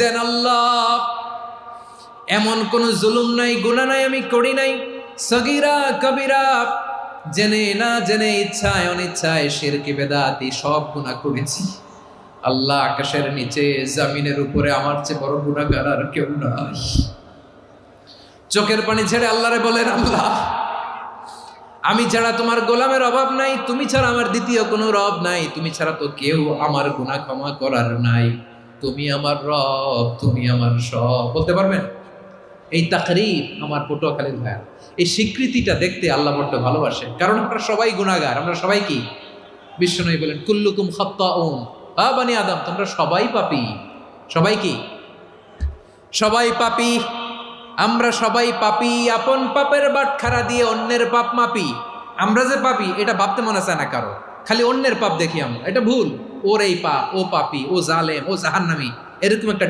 দেন আল্লাহ। এমন কোন জুলুম নাই, গুনাহ নাই আমি করি নাই, সগীরা কবিরা, জেনে না জেনে, ইচ্ছায় অনিচ্ছায়, শিরকি বেদাতি সব গুনাহ করেছি। আল্লাহ, আকাশের নিচে জমিনের উপরে আমার চেয়ে বড় গুনাহগার আর কেউ নাই। চোখের পানি ছেড়ে আল্লাহরে বলেন, আল্লাহ, আমি ছাড়া তোমার গোলামের অভাব নাই, তুমি ছাড়া আমার দ্বিতীয় কোনো রব নাই, তুমি ছাড়া তো কেউ আমার গুনাহ ক্ষমা করার নাই, তুমি আমার রব, তুমি আমার সব। বলতে পারবেন? এই তাকরীর আমার পটুয়াখালীর ভাইয়া, এই স্বীকৃতিটা দেখতে আল্লাহ বড্ড ভালোবাসে, কারণ আমরা সবাই গুনাহগার। আমরা সবাই কি? বিশ্বনবী বলেন, কুল্লুকুম খাত্তাউন, বানি আদম, তোমরা সবাই পাপী। সবাই কি? সবাই পাপী। আমরা সবাই পাপী। আপন পাপের বাটখারা দিয়ে অন্যের পাপ মাপি। আমরা যে পাপী এটা ভাবতে মনে চায় না কারো, খালি অন্যের পাপ দেখি আমরা, এটা ভুল। ওর এই পাপ, ও পাপী, ও জালেম, ও জাহান্নামী, এরকম একটা